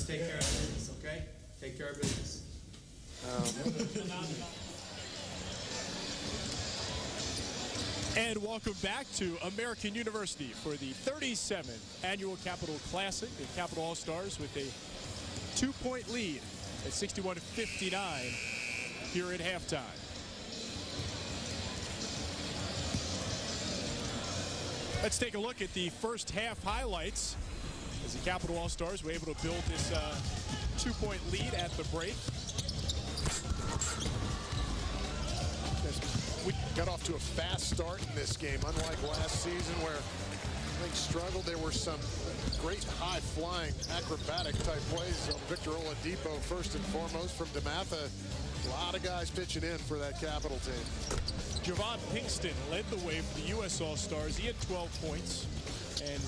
Let's take care of business, okay? Take care of business. And welcome back to American University for the 37th Annual Capital Classic. The Capital All-Stars with a 2-point lead at 61-59 here at halftime. Let's take a look at the first half highlights as the Capital All-Stars were able to build this 2-point lead at the break. We got off to a fast start in this game, unlike last season where I think struggled. There were some great high-flying, acrobatic-type plays on Victor Oladipo, first and foremost, from DeMatha. A lot of guys pitching in for that Capital team. Javon Pinkston led the way for the U.S. All-Stars. He had 12 points, and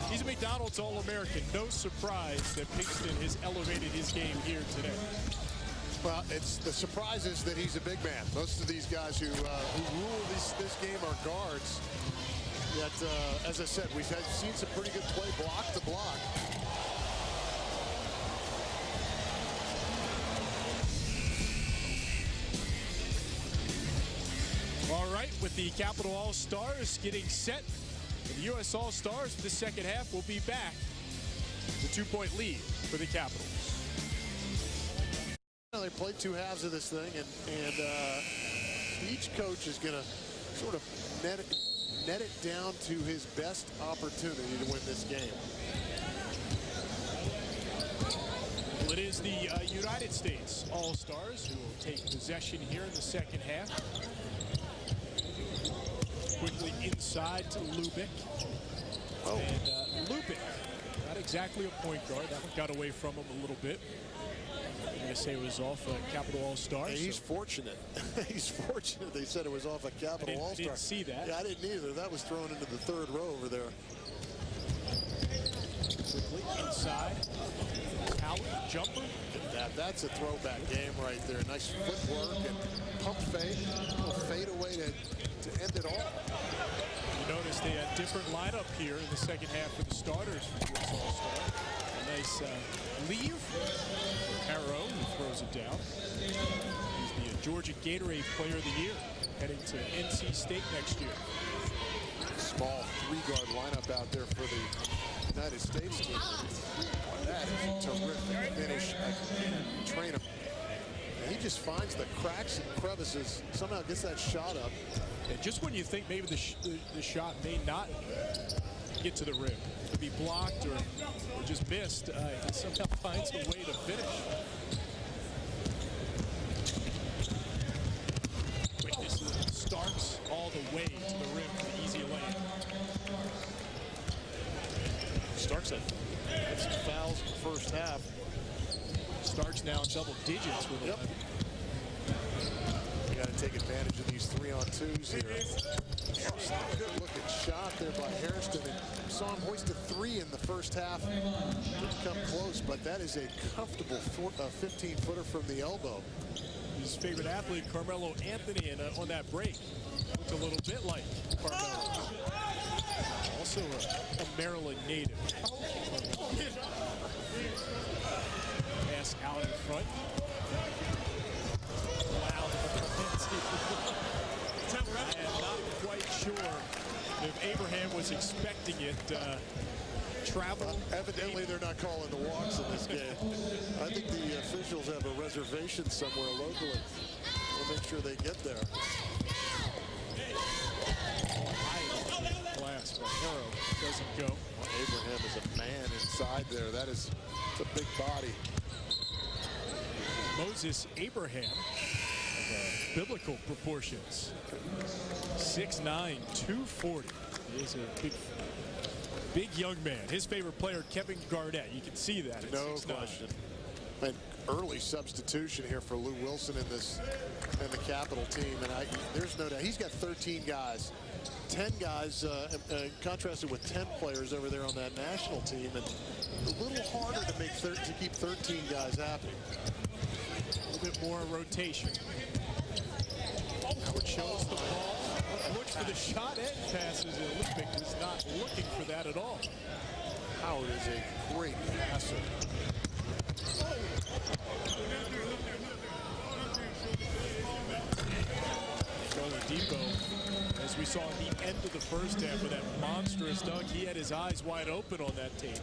he's a McDonald's All-American. No surprise that Pinkston has elevated his game here today. Well, it's the surprise is that he's a big man. Most of these guys who rule this game are guards. Yet, as I said, we've seen some pretty good play block to block. All right, with the Capital All-Stars getting set for the U.S. All-Stars for the second half, we'll be back. The 2-point lead for the Capitals. They played two halves of this thing, and each coach is going to sort of net it down to his best opportunity to win this game. Well, it is the United States All-Stars who will take possession here in the second half. Quickly inside to Lubick. Oh. And Lubick, not exactly a point guard. That one got away from him a little bit. I say it was off a Capital All-Star. Hey, he's fortunate. He's fortunate they said it was off a Capital All-Star. I didn't see that. Yeah, I didn't either. That was thrown into the third row over there. Quickly inside. Howard, jumper. That's a throwback game right there. Nice footwork and pump fade. A little fade away to end it all. You notice they had a different lineup here in the second half for the starters for the U.S. All-Star. A nice leave. Harrow, who throws it down. He's the Georgia Gatorade Player of the Year, heading to NC State next year. Small three-guard lineup out there for the United States team. That is a terrific finish. Train him. And he just finds the cracks and crevices, somehow gets that shot up. And just when you think maybe the shot may not get to the rim, to be blocked or just missed, he somehow finds a way to finish. Wait, this is Starks all the way to the rim for the easy lane. Starks had some fouls in the first half. Starks now in double digits with 11. You got to take advantage of these 3-on-2s here. Good looking shot there by Hairston. And saw him hoist a 3 in the first half. Didn't come close, but that is a comfortable 15-footer from the elbow. His favorite athlete, Carmelo Anthony, and on that break, looked a little bit like Carmelo. Also a Maryland native. Pass out in front. And not quite sure if Abraham was expecting it. Travel. Evidently, they're not calling the walks in this game. I think the officials have a reservation somewhere locally. We'll make sure they get there. Glass, but Harrow doesn't go. Well, Abraham is a man inside there. It's a big body. Moses Abraham, biblical proportions. 6'9", 240. He is a big young man. His favorite player, Kevin Garnett. You can see that. No question. An early substitution here for Lou Wilson in the Capital team, and there's no doubt he's got 13 guys. 10 guys contrasted with 10 players over there on that national team, and a little harder to keep 13 guys happy. A little bit more rotation. Howard shows the ball, looks for the shot and passes it. Lubick is not looking for that at all. Howard is a great passer. Oladipo, as we saw at the end of the first half with that monstrous dunk, he had his eyes wide open on that tape.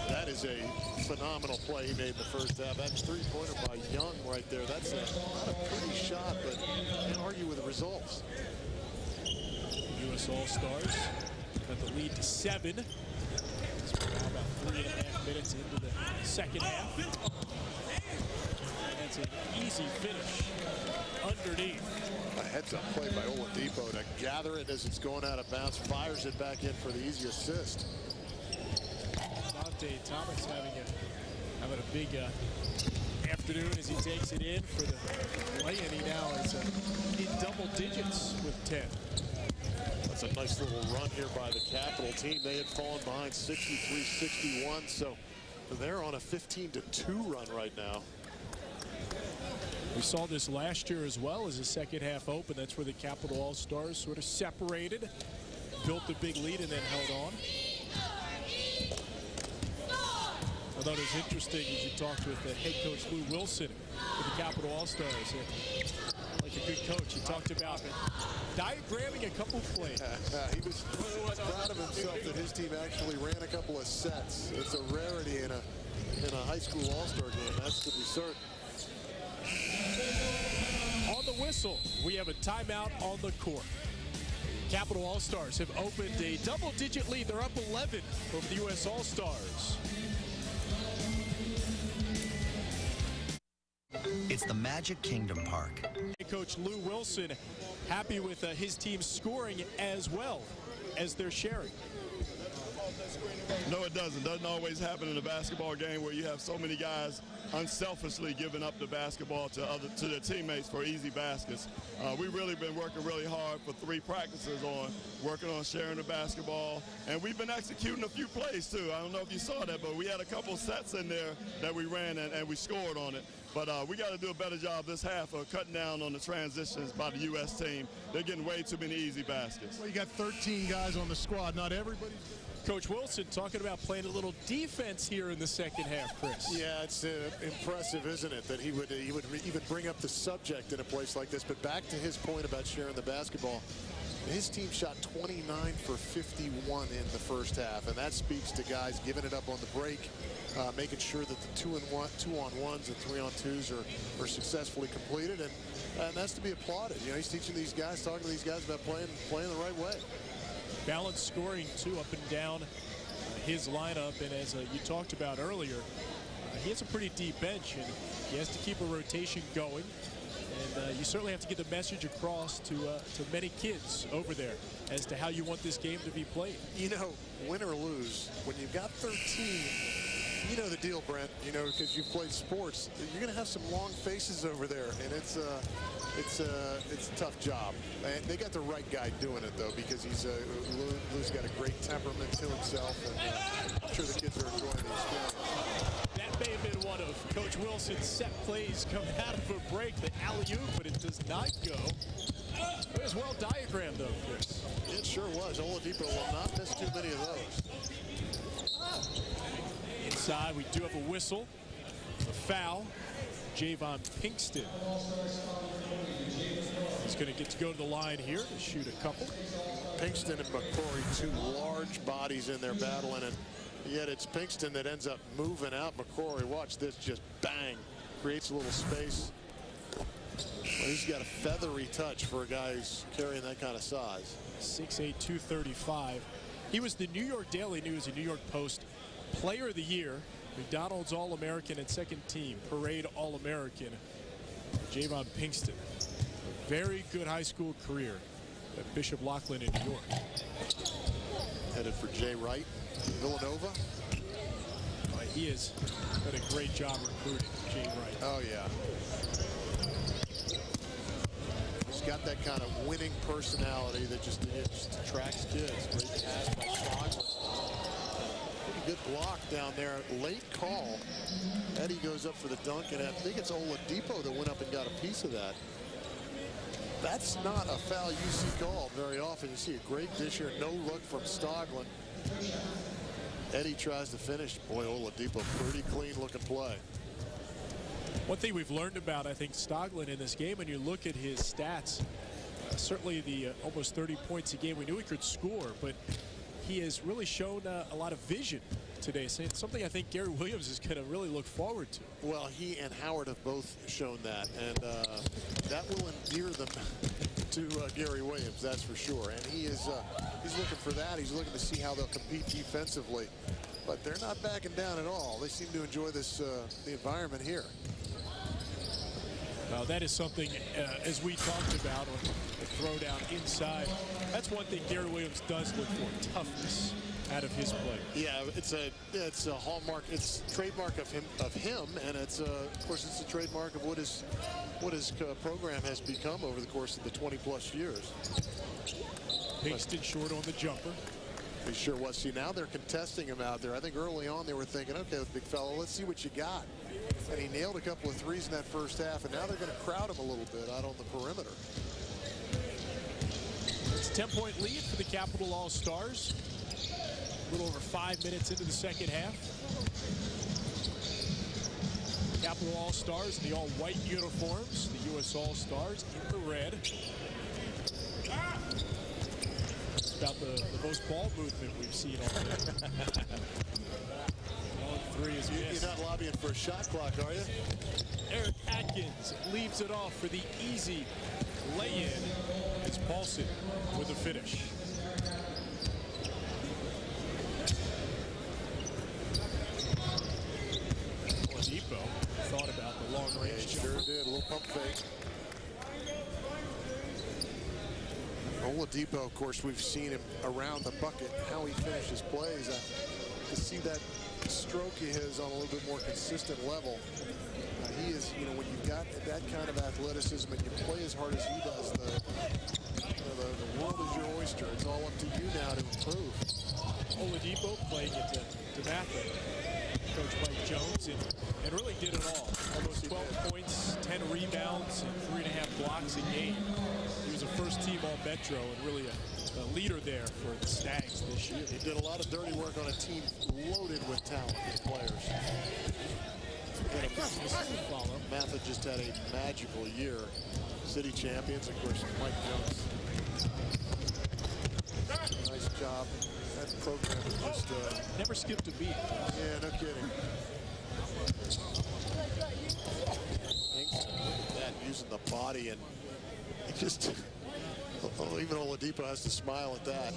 That is a phenomenal play he made in the first half. That three-pointer by Young right there. That's not a pretty shot, but can't argue with the results. U.S. All-Stars got the lead to 7. We're now about 3.5 minutes into the second half. That's an easy finish underneath. A heads-up play by Oladipo to gather it as it's going out of bounds, fires it back in for the easy assist. Dante Thomas having a big afternoon as he takes it in for the play, and he now is in double digits with 10. That's a nice little run here by the Capital team. They had fallen behind 63-61, so they're on a 15-2 run right now. We saw this last year as well as the second half open. That's where the Capital All-Stars sort of separated, built a big lead, and then held on. I thought it was interesting as you talked with head coach Lou Wilson with the Capital All-Stars. Like a good coach, he talked about diagramming a couple plays. He was proud of himself that his team actually ran a couple of sets. It's a rarity in a high school All-Star game, that's to be certain. On the whistle, we have a timeout on the court. Capital All-Stars have opened a double-digit lead. They're up 11 over the U.S. All-Stars. It's the Magic Kingdom Park. Coach Lou Wilson happy with his team scoring as well as they're sharing. No, it doesn't. Doesn't always happen in a basketball game where you have so many guys unselfishly giving up the basketball to their teammates for easy baskets. We've really been working really hard for 3 practices on working on sharing the basketball, and we've been executing a few plays too. I don't know if you saw that, but we had a couple sets in there that we ran and we scored on it. But we got to do a better job this half of cutting down on the transitions by the U.S. team. They're getting way too many easy baskets. Well, you got 13 guys on the squad. Not everybody's. Coach Wilson talking about playing a little defense here in the second half, Chris. Yeah, it's impressive, isn't it, that he would even bring up the subject in a place like this. But back to his point about sharing the basketball, his team shot 29 for 51 in the first half, and that speaks to guys giving it up on the break, making sure that the 2-on-1s and 3-on-2s are successfully completed, and that's to be applauded. You know, he's teaching these guys, talking to these guys about playing the right way. Balanced scoring, too, up and down his lineup. And as you talked about earlier, he has a pretty deep bench, and he has to keep a rotation going. And you certainly have to get the message across to many kids over there as to how you want this game to be played. You know, win or lose, when you've got 13, you know the deal, Brent, you know, because you've played sports, you're going to have some long faces over there, and it's a tough job. And they got the right guy doing it, though, because Lou's got a great temperament to himself, and I'm sure the kids are enjoying the experience. That may have been one of Coach Wilson's set plays coming out of a break, the alley-oop, but it does not go. It was well diagrammed, though, Chris. It sure was. Oladipo will not miss too many of those. Inside, we do have a whistle, a foul. Javon Pinkston is going to get to go to the line here to shoot a couple. Pinkston and McCrory, 2 large bodies in there battling, and yet it's Pinkston that ends up moving out. McCrory, watch this, just bang, creates a little space. Well, he's got a feathery touch for a guy who's carrying that kind of size. 6'8", 235. He was the New York Daily News and New York Post Player of the Year, McDonald's All-American and second team Parade All-American. Javon Pinkston, a very good high school career at Bishop Loughlin in New York. Headed for Jay Wright, Villanova. He has done a great job recruiting Jay Wright. Oh, yeah. He's got that kind of winning personality that just attracts kids. Great pass by Stockton. Good block down there. Late call. Eddie goes up for the dunk, and I think it's Oladipo that went up and got a piece of that. That's not a foul you see called very often. You see a great dish here. No look from Stoglin. Eddie tries to finish. Boy, Oladipo, pretty clean looking play. One thing we've learned about, I think, Stoglin in this game, and you look at his stats, certainly the almost 30 points a game, we knew he could score, but he has really shown a lot of vision today. Something I think Gary Williams is going to really look forward to. Well, he and Howard have both shown that, and that will endear them to Gary Williams, that's for sure. And he's looking for that. He's looking to see how they'll compete defensively. But they're not backing down at all. They seem to enjoy this the environment here. Well, that is something, as we talked about on the throwdown inside, that's one thing Gary Williams does look for, toughness out of his play. Yeah, it's a hallmark, it's a trademark of him, and it's of course it's a trademark of what his program has become over the course of the 20+ years. Pinkston short on the jumper. He sure was. See, now they're contesting him out there. I think early on they were thinking, okay, big fella, let's see what you got. And he nailed a couple of threes in that first half, and now they're going to crowd him a little bit out on the perimeter. It's a 10-point lead for the Capital All-Stars. A little over 5 minutes into the second half. Capital All-Stars in the all-white uniforms. The U.S. All-Stars in the red. It's about the most ball movement we've seen all day. Three is missed. You're not lobbying for a shot clock, are you? Eric Atkins leaves it off for the easy lay-in. It's Paulson with the finish. Oladipo thought about the long-range Sure did. A little pump fake. Oladipo, of course, we've seen him around the bucket, how he finishes plays. To see that stroke he has on a little bit more consistent level. He is, you know, when you've got that kind of athleticism and you play as hard as he does, the world is your oyster. It's all up to you now to improve. Oladipo playing it to Mather, coached by Jones, and really did it all. Almost 12 points, 10 rebounds, and 3.5 blocks a game. He was a first-team All-Metro and really a leader there for the Stags this year. He did a lot of dirty work on a team loaded with talented players. Follow. Mather just had a magical year. City champions, of course, Mike Jones. Nice job. That program is just... Never skipped a beat. Yeah, no kidding. Thanks. That using the body, and he just... Oh, even Oladipo has to smile at that.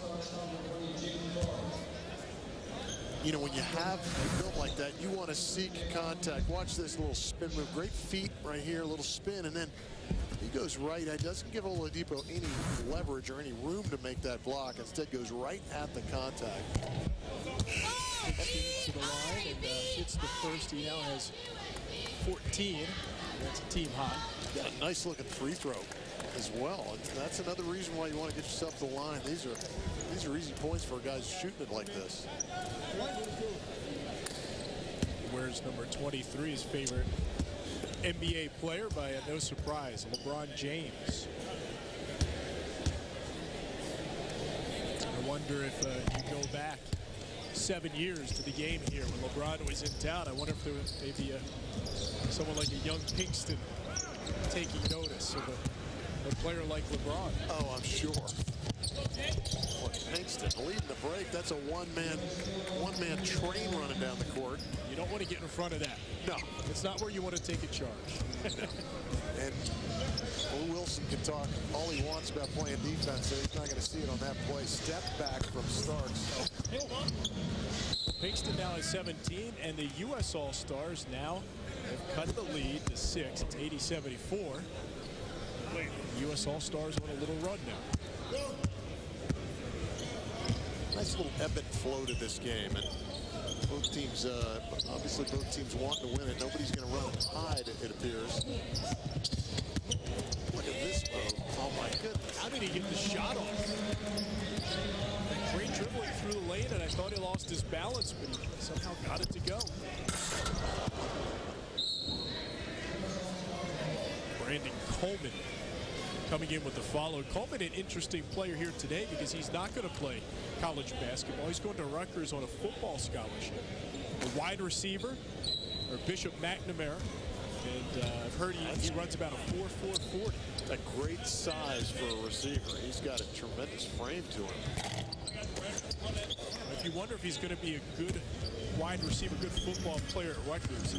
You know, when you have built like that, you want to seek contact. Watch this little spin move. Great feet right here, a little spin, and then he goes right. It doesn't give Oladipo any leverage or any room to make that block. Instead, goes right at the contact. To the line and hits the first. He now has 14. That's a team high. Got a nice looking free throw as well. And that's another reason why you want to get yourself to the line. These are easy points for guys shooting it like this. He wears number 23, his favorite NBA player by no surprise, LeBron James. I wonder if you go back 7 years to the game here when LeBron was in town. I wonder if there was maybe someone like a young Pinkston taking notice of a player like LeBron. Oh, I'm sure. Look, Pinkston leading the break. That's a one-man train running down the court. You don't want to get in front of that. No. It's not where you want to take a charge. No. And Lou Wilson can talk all he wants about playing defense. So he's not going to see it on that play. Step back from Starks. Pinkston now has 17, and the U.S. All-Stars now have cut the lead to 6. It's 80-74. U.S. All-Stars on a little run now. Nice little ebb and flow to this game, and both teams, obviously both teams want to win it. Nobody's going to run and hide, it appears. Look at this move. Oh my goodness. How did he get the shot off? Great dribbling through the lane, and I thought he lost his balance, but he somehow got it to go. Brandon Coleman coming in with the follow. Coleman, an interesting player here today because he's not going to play college basketball. He's going to Rutgers on a football scholarship. A wide receiver, or Bishop McNamara. And I've heard he runs about a 4.40. A great size for a receiver. He's got a tremendous frame to him. If you wonder if he's going to be a good wide receiver, good football player at Rutgers,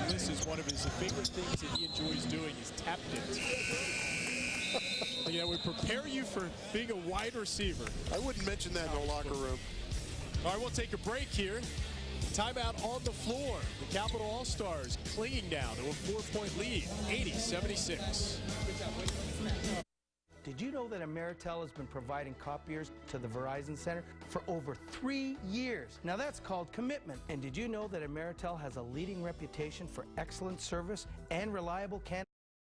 this is one of his favorite things that he enjoys doing is tap dance. We prepare you for being a wide receiver. I wouldn't mention that in the locker room. All right, we'll take a break here. Timeout on the floor. The Capital All-Stars clinging now to a 4-point lead, 80-76. Did you know that Ameritel has been providing copiers to the Verizon Center for over 3 years? Now that's called commitment. And did you know that Ameritel has a leading reputation for excellent service and reliable